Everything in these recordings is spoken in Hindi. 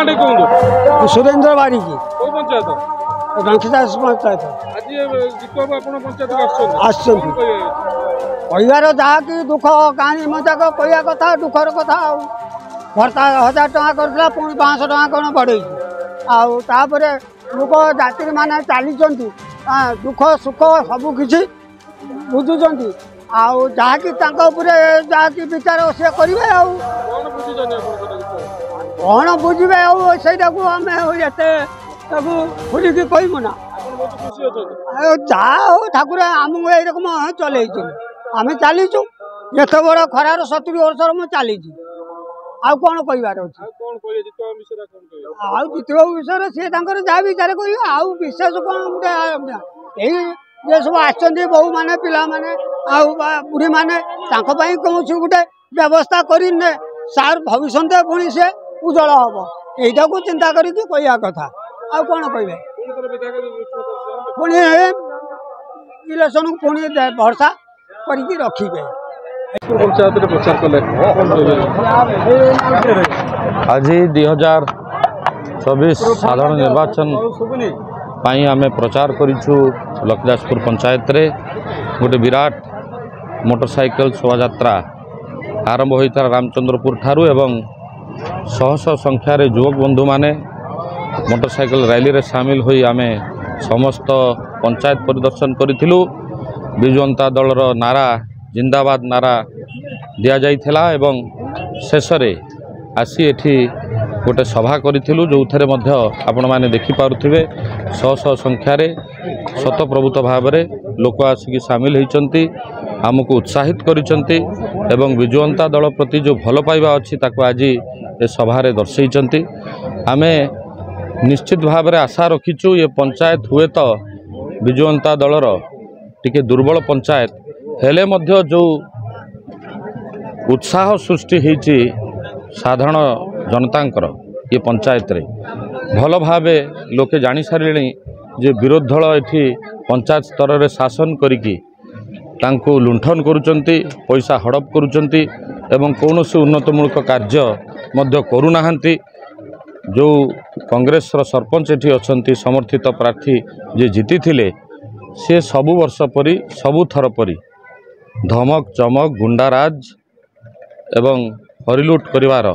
ना कहूँ सुरेंद्र बाड़ी की पंचायत रंखदास पंचायत आज जीतू बाबू आपण पंचायत कहबार जहाँकि दुख कहानी मजाक कह कथा दुखर कथा भर्ता 1000 टଙ୍କା करता पुणी 500 टଙ୍କା कौन बढ़े आउे लोक जाति मैंने चली दुख सुख सबकि बुझुंट आकि जहाँकि विचार सी करेंगे कौन बुझे आईटा को आम खुलिकी कहबू ना जहाँ हो ठाकुर आमको यकम चल आम चलीचु एत बड़ खरार 70 वर्ष मुझे चली आउ कौन कहबार अच्छे जितबाबू विषय सी जहाँ विचार कर आउ विशेष कौन ये सब आसो बहु मैंने पिला माने बुढ़ी मैंने कौन गोटे व्यवस्था करने सार भविष्य पुणी से उज्जवल हम यहीटा को चिंता करके कह कथा आउ कौन कहे पुणी इलेक्शन को पुणी भरसा करके रखिए आज 2024 साधारण निर्वाचन पाई आमे प्रचार करिछु लखदासपुर पंचायत रे गोटे विराट मोटरसाइकल शोभायात्रा आरंभ होता रामचंद्रपुर ठारू एवं शह शह संख्यार युवक बंधु माने मोटरसाइकल रैली रे सामिल होई आमे समस्त पंचायत परिदर्शन करिथिलु। बिजु जनता दलर नारा जिंदाबाद नारा दिया जाइथिला एवं शेष रे आसी एठी गोटे सभा करिथिलु जो थरे मध्य आपण माने देखि पारुथिबे शह शह संख्यार शतप्रभुत भाव में लोक आसिक सामिल होइचंती आमको उत्साहित करिचंती एवं बिजु जनता दल प्रति जो भल पाइबा अछि ताको आज ए सभारे दर्शैचंती। आमे निश्चित भाव में आशा रखीचु ये पंचायत हुए तो बिजु जनता दलर टिके दुर्बल पंचायत हेले मध्य जो उत्साह सृष्टि होइछि साधारण जनतांकर ये पंचायत रे भल भावे लोके जानी सारे जे विरोध दल एठी पंचायत स्तर रे शासन करिकी तांको लुंठन करुचंती पैसा हड़प करुचंती एवं कौनसी उन्नतमूलक कार्य मध्य करुनाहांती। जो कांग्रेस रो सरपंच एठी अछंती समर्थित प्रार्थी जे जीती थिले से सबु वर्ष परी सबु थर परी धमक चमक गुंडाराज एवं हरिलुट करिवार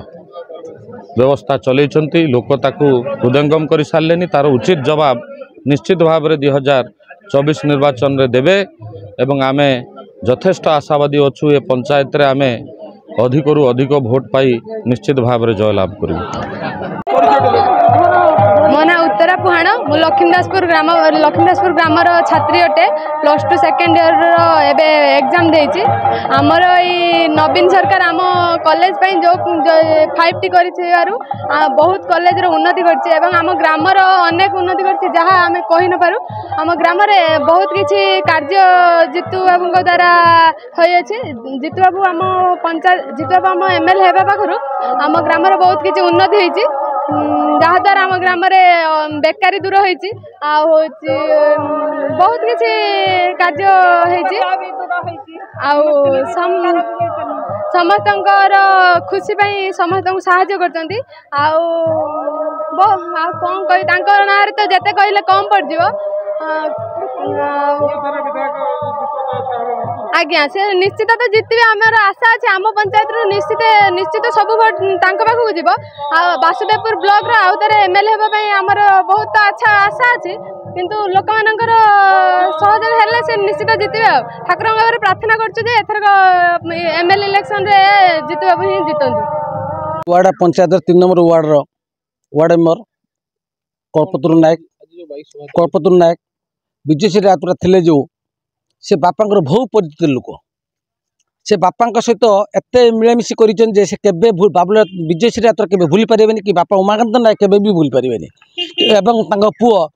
व्यवस्था चलैचंती लोक ताकू हृदयंगम कर सारे तार उचित जवाब निश्चित भाव में 2024 निर्वाचन रे देवे एवं आमे यथेष्ट आशावादी अच्छु ये पंचायत रे आमे अधिकरु अधिक भोट पाई निश्चित भाव में जयलाभ करूँ। मो ना उत्तरा पुहाण मु लक्ष्मीदासपुर ग्रामर छात्री अटे +2 सेकेंड इयर एबे एग्जाम देछि। आमर ई नवीन सरकार आम कॉलेज पई जो 5टी करिछारु बहुत कॉलेज रो उन्नति करछि एवं आम ग्रामर अनेक उन्नति करछि जहाँ आमे कहि न पारु। आम ग्राम रे बहुत किछि कार्य जीतू बाबू द्वारा होई अछि। जीतू बाबू आम पंचायत जीतू बाबू आम एमएलए हेबा पाखरु आम ग्राम रे बहुत किछि उन्नति होइछि जहाँ द्वारा आम ग्राम बेकारी दूर होइछि बहुत किछि कार्य होइछि समस्तंकर खुशी पई समस्त साहाय्य करछंती कौन कहि तांकर नारे तो जेते कहले कम पड़ जिवो आज्ञा से निश्चित तो जितबे आमर आशा अच्छे आम पंचायत निश्चित सब भोट तांको पाखु जीव वासुदेवपुर ब्लॉक रो आउतरे एमएलए हेबा पई आमर बहुत अच्छा आशा अछि किंतु लोक मानकर सहयोग हेले से निश्चित जितबे ठाकुर भाव प्रार्थना करछु जे एथर एमएलए इलेक्शन रे जितु बाबू ही जितंतु। Ward panchayat 3 number ward member Kalpataru Nayak Vijayshree Rautara थिले जो से बापांकर बहुत परिचित लोक से बापा सहित एत मिलामिशी कर बाबुल विजयश्री राउतरा के भूली पारे कि बापा उमाकांत नायक के भी भूली पारे पुओ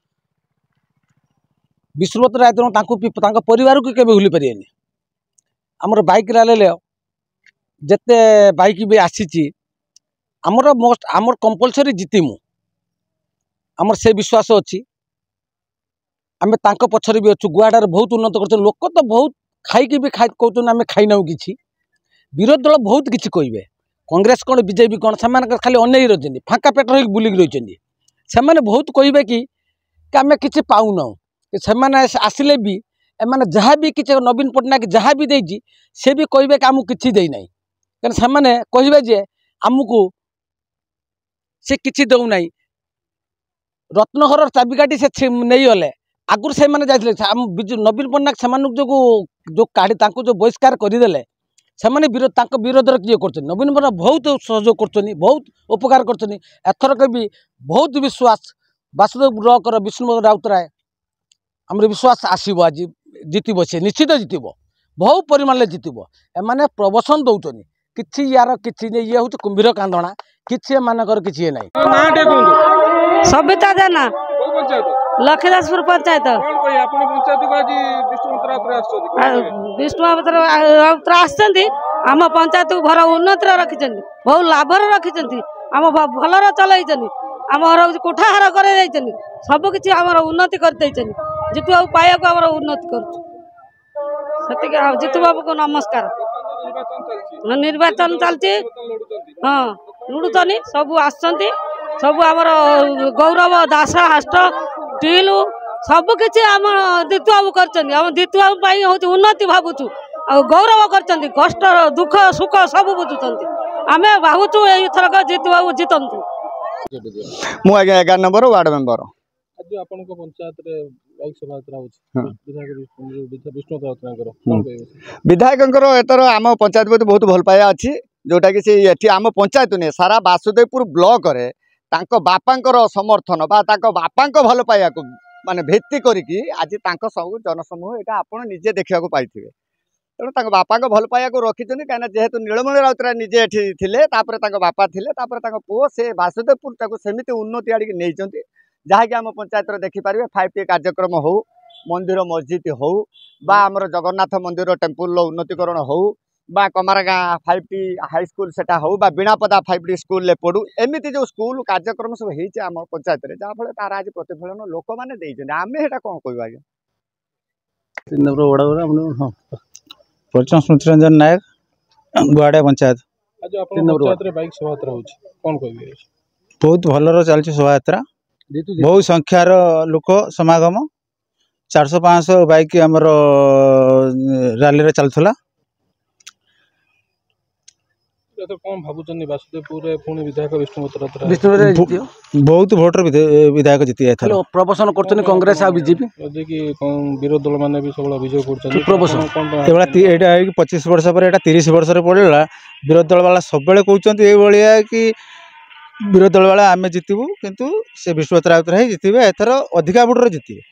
विश्वनाथ राउत परिवार को के भूली पारे आमर बाइक रैली जिते बाइक भी आसी आमर मोस्ट आमर कंपलसरी जितमु आमर से विश्वास अच्छी आम पछरे भी अच्छु गुआड़े बहुत उन्नत कर लोक तो बहुत खाई भी कहते आम खाई ना कि विरोधी दल बहुत किसी कहे कांग्रेस कौन बीजेपी कौन से खाली अनई रही फाँका पेट रही बुलिक रही से बहुत कहे कि आम कि पाऊना से आसिले भी एम जहाँ भी किसी नवीन पट्टनायक जहाँ भी देती सी भी कहे कि आमको किसी देना कहीं कहे जे आमको से किसी दौना रत्नघर चाबिकाठी से नहीं गले आगुरी से बिजु नवीन पट्टनायक से जो काढ़ी जो बहिष्कार करदे से विरोध किए कर नवीन पट्टनायक बहुत सहयोग कर बहुत उपकार करथरक भी बहुत विश्वास वासुदेव ब्लॉक विष्णुपद राउतराय आम विश्वास आसब आज जितब सी निश्चित जितब बहुत परिमाण जितब एम प्रवचन दौरान कि यार कि ये हूँ कुंभीर कांदणा किसी एमर किसी ना सबिता जेना कोई पंचायत लखीदासपुर पंचायत कौन कही आपण पंचायत को आज विष्णु मंत्र आत्रे आछो विष्णु राउतर आसछन्ति आम पंचायत को भर उन्नति रखिछन्ति बहुत लाभर रखिछन्ति आम भलर चलैछन्ति आमर कोठाहार कर सब किछि आमर उन्नति कर जितु बाबू पाया को आमर उन्नति कर जितु बाबू को नमस्कार निर्वाचन चलती हाँ लुड़ुचनी सब आसछन्ति सब आमर गौरव दास हास्ट टीलू सब किछि आम दितु बाबू करछन्ति आम दितु बाबू पई होती उन्नति भावुछु आ गौरव करछन्ति कष्ट दुख सुख सब बुझुछन्ति आमे भावुछु एथरक जितु बाबू जितंतु मु आज्ञा 11 नंबर वार्ड मेंबर आज आपण को पंचायत रे बाइक सभा यात्रा होछि विधायक विष्णु राउतरायकर कोन कहबे विधायकंकर एतर आम पंचायत प्रति बहुत भल पाया अच्छी जोटा कि एठी आम पंचायत ने सारा वासुदेवपुर ब्लॉक रे तांको बापांकर समर्थन बा तांको बापांको भल पाया को माने भित्ति करिकी आज तांको सब जनसमूह एटा आपण निजे देखिया को पाइथिबे तेणु तांको बापांको भल पाया को रखिछन काना जेहेतु नीलमणि राउतराय निजे एठी थिले तापर तांको बापा थिले तापर तांको पुओ से वासुदेवपुर ताको सेमिति उन्नति आड़ी नैचंती जहाँकि आम पंचायत देखि पारिबे 5T कार्यक्रम हो मंदिर मस्जिद हो बा आमर जगन्नाथ मंदिर टेम्पल उन्नतिकरण हो बा कमारगाँ 5T हाई स्कूल सेटा हो बा बीणापदा 5T स्कूल ले पड़ू एमती जो स्कूल कार्यक्रम सब होइछे आम पंचायत रे जहाँ फल तार आज प्रतिफलन लोक मैंने देइछन आमे हेटा कोन कहबा आज्ञा 3 नंबर वड़ा परिचय स्मृति रंजन नायक गुआड़िया पंचायत आज आपण पंचायत रे बाइक सभा यात्रा होछि कोन कहबे बहुत भलर चलछि शोभा यात्रा बहुत संख्यार लोक समागम 400-500 बाइक आमर रैली रे चलथला तो कोन भाबुचनी वासुदेवपुर रे पुणी विधायक विष्णु मंत्र बहुत भोटर विधायक जीति जायथला प्रवचन करछन कांग्रेस आ बीजेपी जे कि विरोध दल माने भी सब अभियोग करछन प्रवचन एबला एटा 25 वर्ष पर एटा 30 वर्ष रे पड़ला विरोध दल वाला सब बेले कहउचंती ए बलिया कि विरोध दल वाला आमे जितबू किंतु से विश्व राउतराय जितिबे एथर अधिका भोटर जितिबे